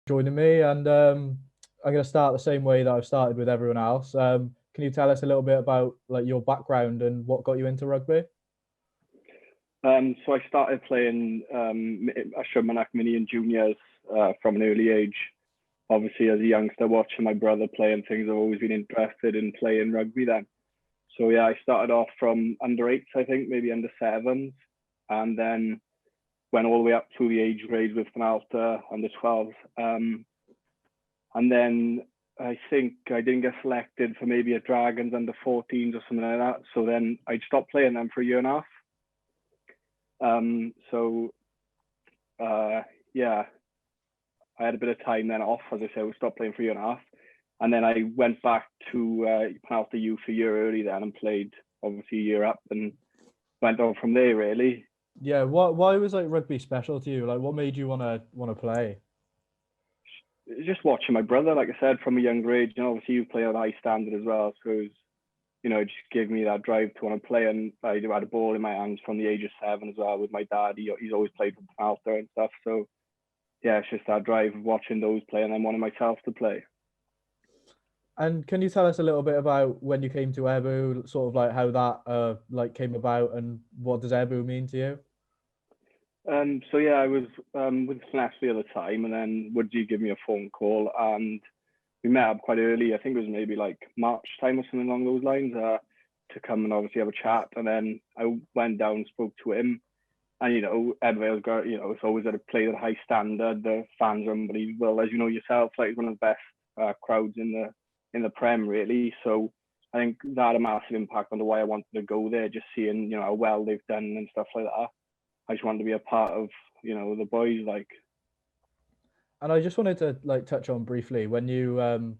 joining me, and I'm going to start the same way that I've started with everyone else. Can you tell us a little bit about like your background and what got you into rugby? So I started playing Ashurmanak Mini and juniors from an early age. Obviously, as a youngster, watching my brother play and things, I've always been interested in playing rugby then. So yeah, I started off from under eights, I think, maybe under sevens, and then went all the way up through the age grades with Penalta under 12s. And then I think I didn't get selected for maybe a Dragons under 14s or something like that. So then I stopped playing them for a year and a half. Yeah, I had a bit of time then off, as I say, we stopped playing for a year and a half. And then I went back to Penalta Youth a year early then and played obviously a year up and went on from there really. Yeah, why was like rugby special to you? Like, what made you wanna play? Just watching my brother, like I said, from a younger age, and obviously you play at a high standard as well. So it was, it just gave me that drive to want to play. And I had a ball in my hands from the age of 7 as well with my dad. He's always played with Penalta and stuff. So yeah, it's just that drive of watching those play and then wanting myself to play. And can you tell us a little bit about when you came to Ebbw, sort of like how that like came about, and what does Ebbw mean to you? So yeah, I was with Leslie at the time, and then Woodgie gave me a phone call, and we met up quite early. I think it was maybe like March time or something along those lines, to come and obviously have a chat. And then I went down and spoke to him, and Ebbw Vale's got, it's always at a play at a high standard. The fans are unbelievable, as you know yourself. Like, it's one of the best crowds in the prem really. So I think that had a massive impact on the why I wanted to go there. Just seeing how well they've done and stuff like that. I just wanted to be a part of the boys, like. And I just wanted to like touch on briefly when you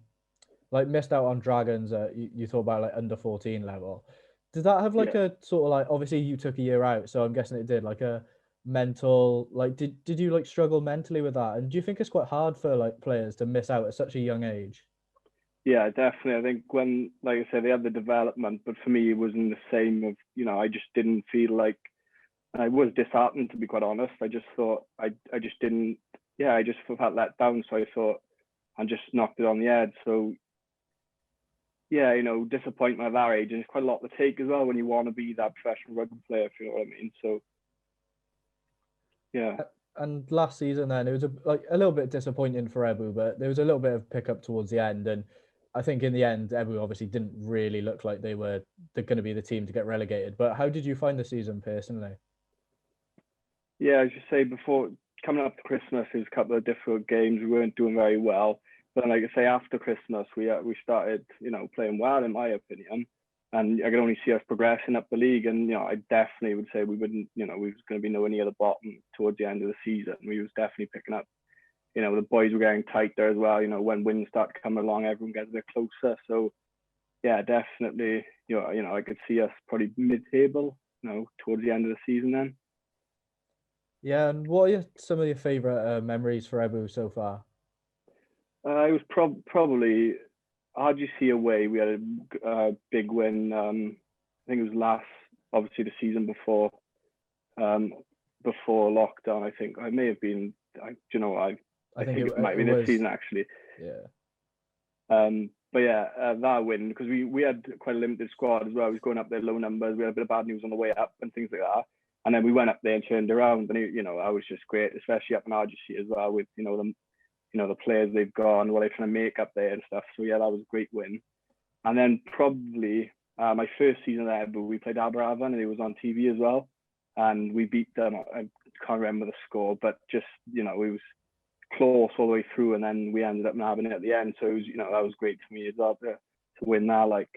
like missed out on Dragons. You thought about like under 14 level. Did that have like Yeah. a sort of like, obviously you took a year out, so I'm guessing it did like a mental, like did you like struggle mentally with that? And do you think it's quite hard for like players to miss out at such a young age? Yeah, definitely. I think when, like I said, they had the development, but for me, it wasn't the same of, I just didn't feel like, I was disheartened, to be quite honest. I just thought, I just didn't, I just felt let down. So I thought, I just knocked it on the head. So yeah, disappointment at that age, and it's quite a lot to take as well when you want to be that professional rugby player, if you know what I mean. So yeah. And last season, then it was a little bit disappointing for Ebbw, but there was a little bit of pickup towards the end, and I think in the end, Ebbw obviously didn't really look like they're going to be the team to get relegated. But how did you find the season personally? Yeah, as you say, before coming up to Christmas, there was a couple of difficult games. We weren't doing very well, but then, like I say, after Christmas, we started, playing well, in my opinion, and I could only see us progressing up the league. And I definitely would say we wouldn't, we was going to be nowhere near the bottom towards the end of the season. We was definitely picking up. The boys were getting tighter as well. When wins start coming along, everyone gets a bit closer. So yeah, definitely, I could see us probably mid-table, towards the end of the season then. Yeah, and what are some of your favourite memories for Ebbw so far? It was probably RGC away. We had a big win. I think it was obviously the season before lockdown. I think I may have been. I think it might have been this season actually. Yeah. But yeah, that win, because we had quite a limited squad as well. We was going up there low numbers. We had a bit of bad news on the way up and things like that. And then we went up there and turned around, and I was just great, especially up in RGC as well, with the players they've got and what they're trying to make up there and stuff. So yeah, that was a great win. And then probably my first season there, but we played Ebbw Vale, and it was on TV as well, and we beat them. I can't remember the score, but just it was close all the way through, and then we ended up nabbing it at the end. So it was that was great for me as well to win that, like.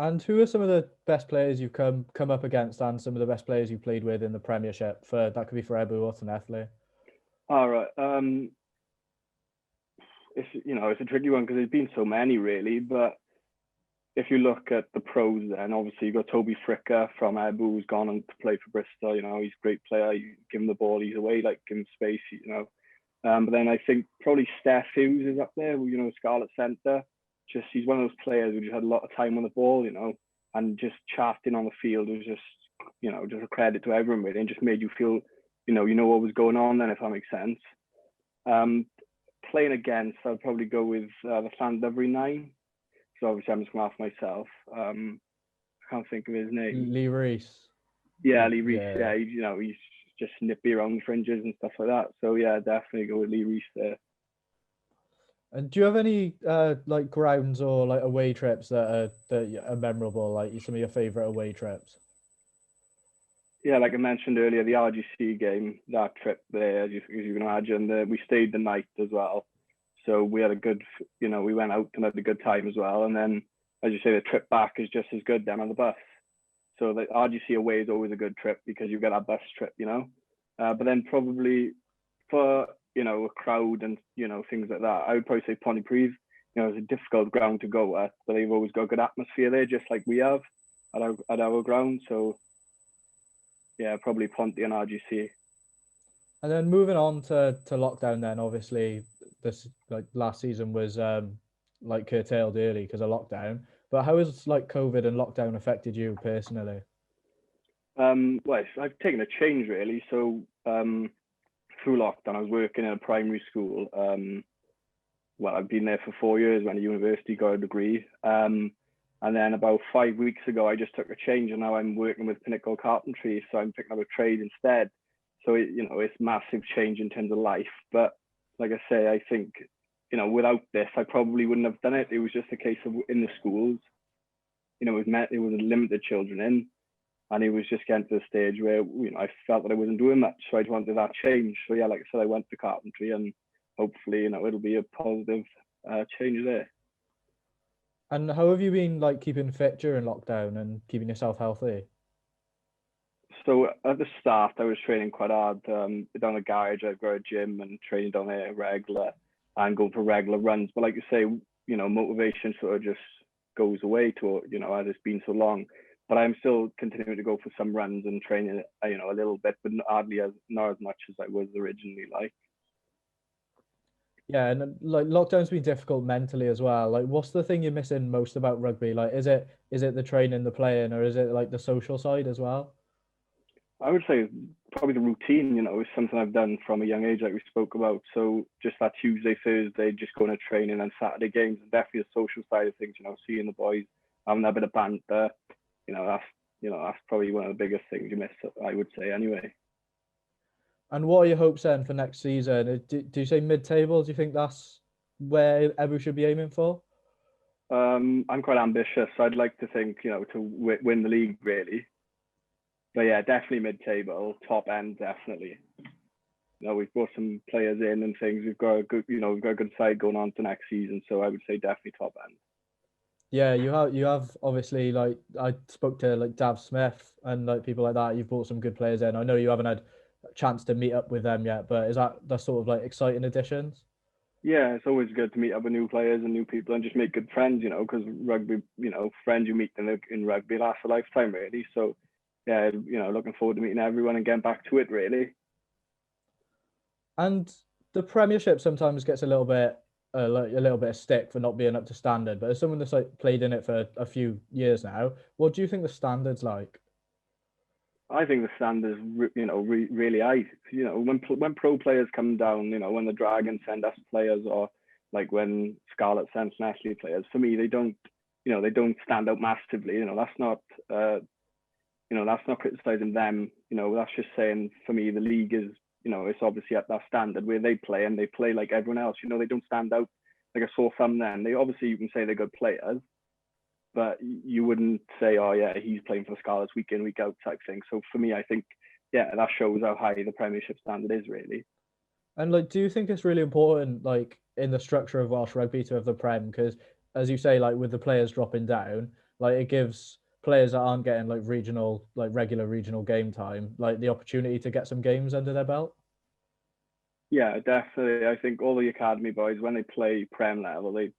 And who are some of the best players you've come up against, and some of the best players you played with in the Premiership? That could be for Ebbw or Llanelli. All right. It's a tricky one because there's been so many really. But if you look at the pros, then obviously you've got Toby Fricker from Ebbw, who's gone on to play for Bristol. He's a great player. You give him the ball, he's away. Like, give him space. But then I think probably Steph Hughes is up there. Scarlet Centre. Just, he's one of those players who just had a lot of time on the ball, and just chatting on the field was just, just a credit to everyone really, and just made you feel, what was going on then, if that makes sense. Playing against, I'd probably go with the Llandovery 9. So obviously I'm scrum-half myself. I can't think of his name. Lee Reese. Yeah, Lee Reese. Yeah. Yeah, he's just nippy around fringes and stuff like that. So yeah, definitely go with Lee Reese there. And do you have any like grounds or like away trips that are memorable? Like some of your favorite away trips? Yeah, like I mentioned earlier, the RGC game, that trip there, as you can imagine, we stayed the night as well. So we had a good, we went out and had a good time as well. And then, as you say, the trip back is just as good then on the bus. So the RGC away is always a good trip because you get that bus trip, But then probably for, a crowd and, things like that, I would probably say Pontypridd. It's a difficult ground to go at, but they've always got a good atmosphere there, just like we have at our ground. So yeah, probably Ponty and RGC. And then moving on to lockdown, then obviously this like last season was like curtailed early because of lockdown. But how has like COVID and lockdown affected you personally? Well, I've taken a change really. So through lockdown, I was working in a primary school. Well, I've been there for 4 years, went to university, got a degree. And then about 5 weeks ago, I just took a change and now I'm working with Pinnacle Carpentry. So I'm picking up a trade instead. So, it's massive change in terms of life. But like I say, I think, without this, I probably wouldn't have done it. It was just a case of in the schools, it was limited children in. And it was just getting to the stage where, I felt that I wasn't doing much. So I wanted that change. So yeah, like I said, I went to carpentry and hopefully, it'll be a positive change there. And how have you been like keeping fit during lockdown and keeping yourself healthy? So at the start, I was training quite hard. Down the garage, I've got a gym and training down there regular and going for regular runs. But like you say, motivation sort of just goes away to, as it's been so long. But I'm still continuing to go for some runs and training, a little bit, but not as much as I was originally like. Yeah, and like lockdown's been difficult mentally as well. Like, what's the thing you're missing most about rugby? Like, is it the training, the playing, or is it like the social side as well? I would say probably the routine, is something I've done from a young age, like we spoke about. So just that Tuesday, Thursday, just going to training and Saturday games, and definitely the social side of things, seeing the boys, having that bit of banter, that's probably one of the biggest things you miss, I would say anyway. And what are your hopes then for next season? Do you say mid-table? Do you think that's where Ebbw should be aiming for? I'm quite ambitious. So I'd like to think, to win the league really. But yeah, definitely mid-table, top end, definitely. We've brought some players in and things. We've got a good, we've got a good side going on to next season. So I would say definitely top end. Yeah, you have obviously, like I spoke to like Dav Smith and like people like that. You've brought some good players in. I know you haven't had a chance to meet up with them yet, but is that sort of like exciting additions? Yeah, it's always good to meet up with new players and new people and just make good friends, because rugby, friends you meet in rugby last a lifetime really. So yeah, looking forward to meeting everyone and getting back to it really. And the Premiership sometimes gets a little bit of stick for not being up to standard. But as someone that's like played in it for a few years now, what do you think the standard's like? I think the standards, really high. When pro players come down, when the Dragons send us players, or like when Scarlet sends Nestle players, for me they don't stand out massively. That's not criticizing them. That's just saying for me the league is, it's obviously at that standard where they play and they play like everyone else. They don't stand out like a sore thumb. Then they obviously, you can say they're good players, but you wouldn't say, oh yeah, he's playing for the Scarlets week in, week out type thing. So for me, I think, yeah, that shows how high the Premiership standard is really. And like, do you think it's really important, like in the structure of Welsh rugby, to have the Prem? Because as you say, like with the players dropping down, like it gives players that aren't getting like regular regional game time, like the opportunity to get some games under their belt. Yeah, definitely. I think all the academy boys, when they play Prem level, they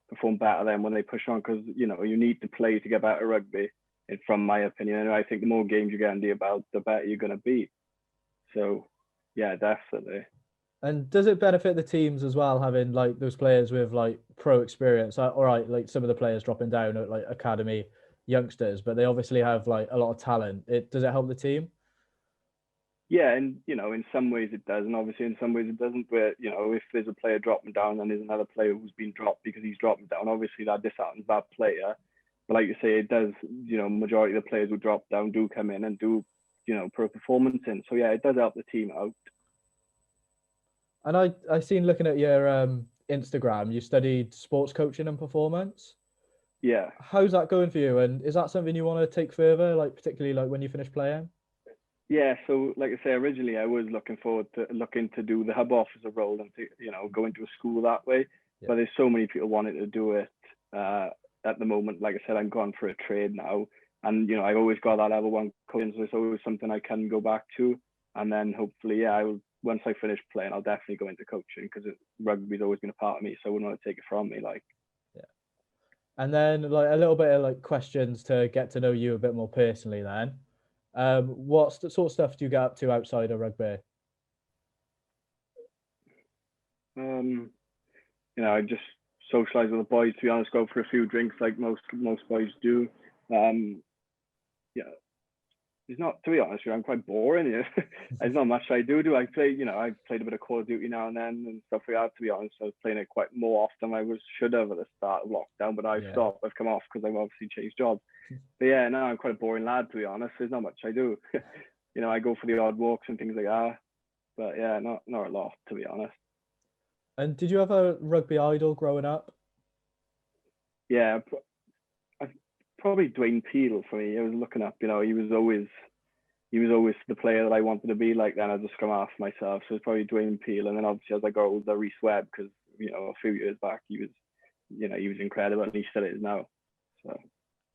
perform better than when they push on, because you need to play to get better rugby. From my opinion, and I think the more games you get under your belt, the better you're going to be. So, yeah, definitely. And does it benefit the teams as well, having like those players with like pro experience? All right, like some of the players dropping down at like academy youngsters, but they obviously have like a lot of talent. Does it help the team? Yeah, and in some ways it does, and obviously in some ways it doesn't. Where if there's a player dropping down and there's another player who's been dropped because he's dropping down, obviously that disheartens that player. But like you say, it does. Majority of the players who drop down do come in and do put a performance in. So yeah, it does help the team out. And I seen, looking at your Instagram, you studied sports coaching and performance. Yeah. How's that going for you? And is that something you want to take further, like particularly like when you finish playing? Yeah, so like I say, originally I was looking to do the hub officer role and to, go into a school that way. Yeah. But there's so many people wanting to do it at the moment. Like I said, I'm gone for a trade now, and I've always got that level 1 coaching, so it's always something I can go back to. And then hopefully, once I finish playing, I'll definitely go into coaching, because rugby's always been a part of me, so I wouldn't want to take it from me. Yeah. And then like a little bit of like questions to get to know you a bit more personally then. What sort of stuff do you get up to outside of rugby? I just socialise with the boys, to be honest, go for a few drinks like most boys do. Yeah, it's not, to be honest, I'm quite boring. There's not much I do. I play, I've played a bit of Call of Duty now and then and stuff like that, to be honest. I was playing it quite more often than I should have at the start of lockdown, but I've stopped. I've come off because I've obviously changed jobs. But yeah, no, I'm quite a boring lad, to be honest. There's not much I do. I go for the odd walks and things like that. But yeah, not a lot, to be honest. And did you have a rugby idol growing up? Yeah, probably Dwayne Peel for me. I was looking up, he was always the player that I wanted to be like then as a scrum-half myself. So it's probably Dwayne Peel. And then obviously as I got older, Rhys Webb, because a few years back he was incredible, and he still is now. So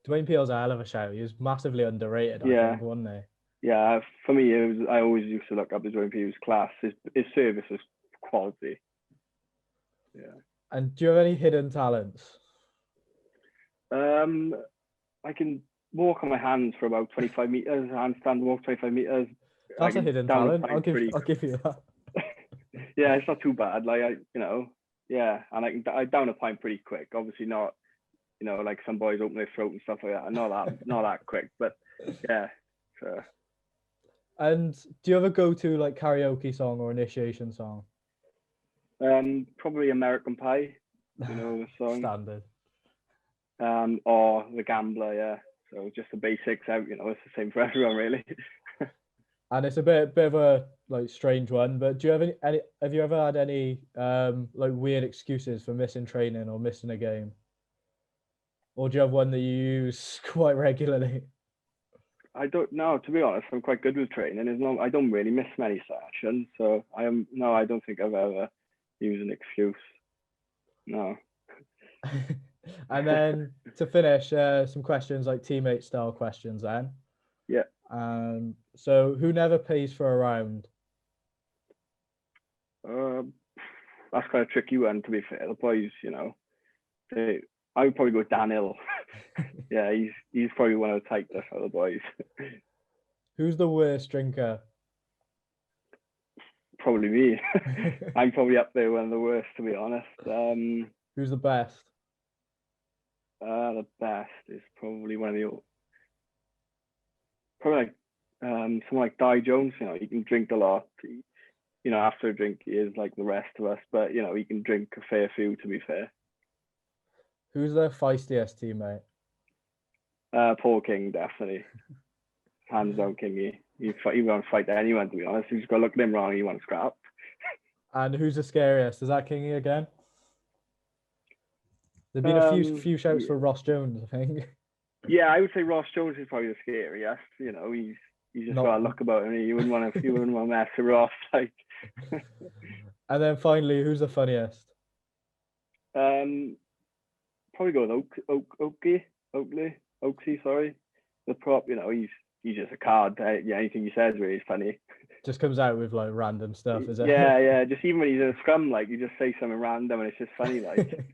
Dwayne Peel's a hell of a shout. He was massively underrated, I think, wasn't he? Yeah, for me I always used to look up to Dwayne Peel's class. His service was quality. Yeah. And do you have any hidden talents? I can walk on my hands for about 25 meters, handstand walk 25 meters. That's a hidden talent. I'll give you that. Yeah, it's not too bad. And I down a pint pretty quick. Obviously not, like some boys open their throat and stuff like that. Not that quick, but yeah. So. And do you ever go to like karaoke song or initiation song? Probably American Pie, the song. Standard. Or The Gambler, yeah. So just the basics out, it's the same for everyone really. And it's a bit of a like strange one, but do you have any have you ever had any like weird excuses for missing training or missing a game? Or do you have one that you use quite regularly? I don't know, to be honest. I'm quite good with training. I don't really miss many sessions, so I don't think I've ever used an excuse. No. And then to finish, some questions, like teammate style questions then. Yeah. So who never pays for a round? That's quite a tricky one, to be fair. The boys, I would probably go Dan Hill. Yeah, he's probably one of the tightest of the boys. Who's the worst drinker? Probably me. I'm probably up there, one of the worst, to be honest. Who's the best? The best is probably probably someone like Di Jones. He can drink a lot. After a drink he is like the rest of us, but he can drink a fair few, to be fair. Who's the feistiest teammate? Paul King, definitely. Hands down Kingy. He won't fight anyone, to be honest. You just got to look at him wrong, he won't scrap. And who's the scariest? Is that Kingy again? There've been a few shouts for Ross Jones, I think. Yeah, I would say Ross Jones is probably the scariest. He's just got a look about him. You wouldn't want to mess with Ross. Like. And then finally, who's the funniest? Probably go with Oaksy, sorry. The prop, he's just a card. Anything he says really is funny. Just comes out with like random stuff, is it? Yeah. Just even when he's in a scrum, like you just say something random and it's just funny, like.